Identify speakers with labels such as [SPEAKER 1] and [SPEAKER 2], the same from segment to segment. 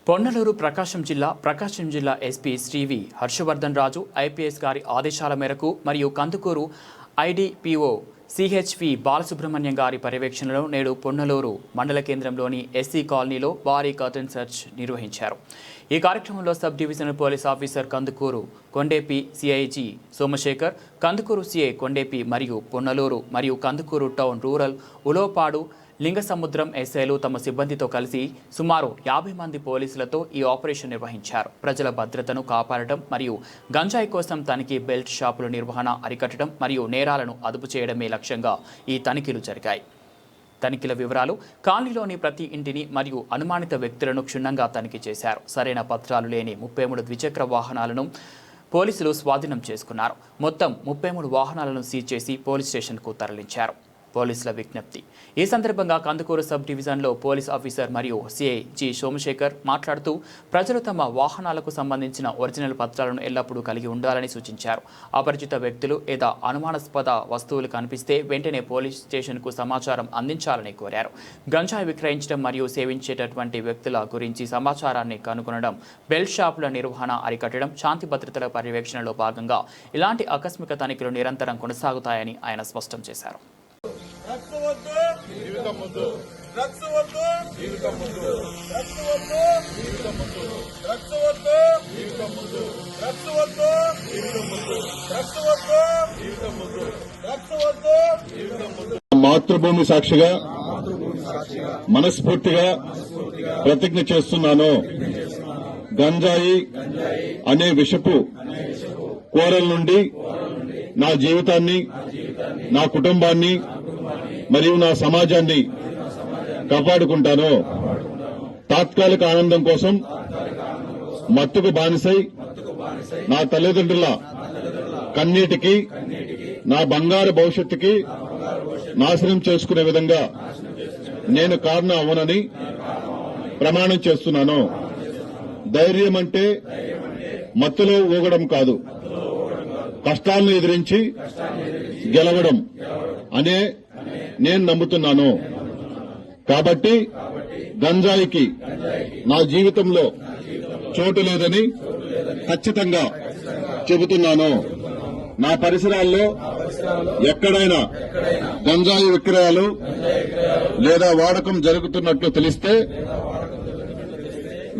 [SPEAKER 1] పొన్నలూరు ప్రకాశం జిల్లా ఎస్పీ శ్రీవి హర్షవర్ధన్ రాజు ఐపీఎస్ గారి ఆదేశాల మేరకు మరియు కందుకూరు ఐడిపిఓ సిహెచ్వి బాలసుబ్రహ్మణ్యం గారి పర్యవేక్షణలో నేడు పొన్నలూరు మండల కేంద్రంలోని ఎస్సీ కాలనీలో భారీ కర్టన్ సెర్చ్ నిర్వహించారు. ఈ కార్యక్రమంలో sub divisional police officer Kandukur Kondepi సిఐజీ సోమశేఖర్, కందుకూరు సిఐ కొండేపి మరియు పొన్నలూరు మరియు కందుకూరు టౌన్ రూరల్ ఉలోపాడు లింగసముద్రం ఎస్ఐలు తమ సిబ్బందితో కలిసి సుమారు 50 మంది పోలీసులతో ఈ ఆపరేషన్ నిర్వహించారు. ప్రజల భద్రతను కాపాడటం మరియు గంజాయి కోసం తనిఖీ, బెల్ట్ షాపుల నిర్వహణ అరికట్టడం మరియు నేరాలను అదుపు చేయడమే లక్ష్యంగా ఈ తనిఖీలు జరిగాయి. తనిఖీల వివరాలు: కాలనీలోని ప్రతి ఇంటిని మరియు అనుమానిత వ్యక్తులను క్షుణ్ణంగా తనిఖీ చేశారు. సరైన పత్రాలు లేని 33 ద్విచక్ర వాహనాలను పోలీసులు స్వాధీనం చేసుకున్నారు. మొత్తం 33 వాహనాలను సీజ్ చేసి పోలీస్ స్టేషన్కు తరలించారు. పోలీసుల విజ్ఞప్తి: ఈ సందర్భంగా కందుకూరు సబ్ డివిజన్లో పోలీస్ ఆఫీసర్ మరియు సిఐ జి సోమశేఖర్ మాట్లాడుతూ ప్రజలు తమ వాహనాలకు సంబంధించిన ఒరిజినల్ పత్రాలను ఎల్లప్పుడూ కలిగి ఉండాలని సూచించారు. అపరిచిత వ్యక్తులు లేదా అనుమానాస్పద వస్తువులు కనిపిస్తే వెంటనే పోలీస్ స్టేషన్కు సమాచారం అందించాలని కోరారు. గంజాయి విక్రయించడం మరియు సేవించేటటువంటి వ్యక్తుల గురించి సమాచారాన్ని కనుగొనడం, బెల్ట్ షాపుల నిర్వహణ అరికట్టడం, శాంతి భద్రతల పర్యవేక్షణలో భాగంగా ఇలాంటి ఆకస్మిక తనిఖీలు నిరంతరం కొనసాగుతాయని ఆయన స్పష్టం చేశారు.
[SPEAKER 2] మాతృభూమి సాక్షిగా మనస్ఫూర్తిగా ప్రతిజ్ఞ చేస్తున్నాను. గంజాయి అనే విషపు కోరల నుండి నా జీవితాన్ని, నా కుటుంబాన్ని మరియు నా సమాజాన్ని కాపాడుకుంటాను. తాత్కాలిక ఆనందం కోసం మత్తుకు బానిసై నా తల్లిదండ్రుల కన్నీటికి, నా బంగారు భవిష్యత్తుకి నాశనం చేసుకునే విధంగా నేను కారణం అవ్వనని ప్రమాణం చేస్తున్నాను. ధైర్యం అంటే మత్తులో ఊగడం కాదు, కష్టాలను ఎదిరించి గెలవడం అనే నేను నమ్ముతున్నాను. కాబట్టి గంజాయికి నా జీవితంలో చోటు లేదని ఖచ్చితంగా చెబుతున్నాను. నా పరిసరాల్లో ఎక్కడైనా గంజాయి విక్రయాలు లేదా వాడకం జరుగుతున్నట్లు తెలిస్తే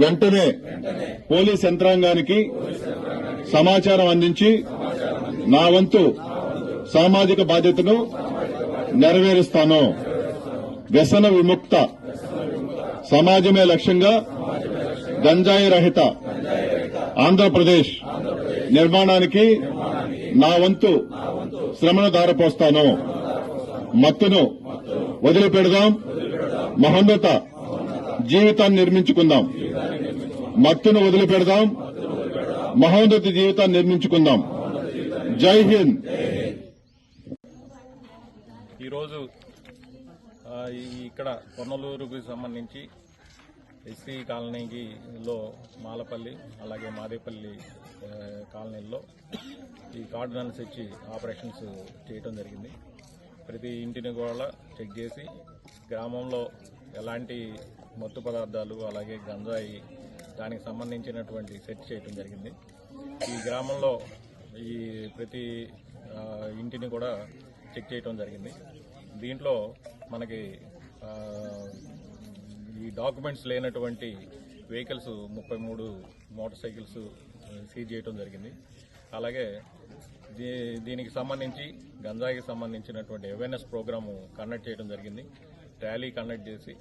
[SPEAKER 2] వెంటనే పోలీస్ యంత్రాంగానికి సమాచారం అందించి నా వంతు సామాజిక బాధ్యతను నెరవేరుస్తాను. వ్యసన విముక్త సమాజమే లక్ష్యంగా గంజాయి రహిత ఆంధ్రప్రదేశ్ నిర్మాణానికి నా వంతు శ్రమను ధారపోస్తాను. మత్తును వదిలిపెడదాం, మహోన్నత జీవితాన్ని నిర్మించుకుందాం. మత్తును వదిలిపెడదాం, మహోన్నత జీవితాన్ని నిర్మించుకుందాం. జై హింద్.
[SPEAKER 3] ఈరోజు ఇక్కడ పొన్నలూరుకు సంబంధించి ఎస్సీ కాలనీలో మాలపల్లి అలాగే మాదేపల్లి కాలనీల్లో ఈ కార్డనల్ సెర్చ్ ఆపరేషన్స్ చేయడం జరిగింది. ప్రతి ఇంటిని కూడా చెక్ చేసి గ్రామంలో ఎలాంటి మత్తు పదార్థాలు అలాగే గంజాయి దానికి సంబంధించినటువంటి సెర్చ్ చేయడం జరిగింది. ఈ గ్రామంలో ఈ ప్రతి ఇంటిని కూడా చెక్ చేయడం జరిగింది. దీంట్లో మనకి ఈ డాక్యుమెంట్స్ లేనటువంటి వెహికల్స్ 33 మోటార్ సైకిల్స్ సీజ్ చేయడం జరిగింది. అలాగే దీనికి సంబంధించి గంజాయికి సంబంధించినటువంటి అవేర్నెస్ ప్రోగ్రాము కండక్ట్ చేయడం జరిగింది. ర్యాలీ కండక్ట్ చేసి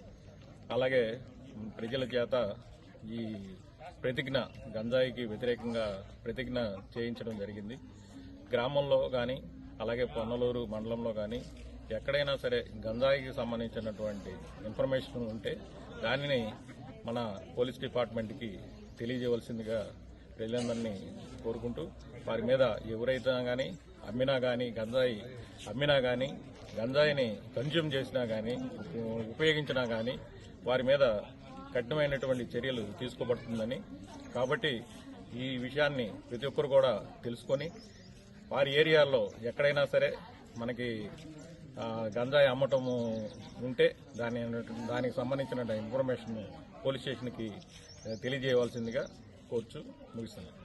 [SPEAKER 3] అలాగే ప్రజల చేత ఈ ప్రతిజ్ఞ, గంజాయికి వ్యతిరేకంగా ప్రతిజ్ఞ చేయించడం జరిగింది. గ్రామంలో కానీ అలాగే పొన్నలూరు మండలంలో కానీ ఎక్కడైనా సరే గంజాయికి సంబంధించినటువంటి ఇన్ఫర్మేషన్ ఉంటే దానిని మన పోలీస్ డిపార్ట్మెంట్కి తెలియజేయవలసిందిగా ప్రజలందరినీ కోరుకుంటూ, వారి మీద ఎవరైతే కానీ అమ్మినా కానీ గంజాయిని కన్జ్యూమ్ చేసినా కానీ ఉపయోగించినా కానీ వారి మీద కఠినమైనటువంటి చర్యలు తీసుకోబడుతుందని, కాబట్టి ఈ విషయాన్ని ప్రతి ఒక్కరు కూడా తెలుసుకొని వారి ఏరియాల్లో ఎక్కడైనా సరే మనకి గంజాయి అమ్మటము ఉంటే దానికి సంబంధించిన ఇన్ఫర్మేషన్ పోలీస్ స్టేషన్కి తెలియజేయవలసిందిగా కోర్చు ముగిస్తున్నాను.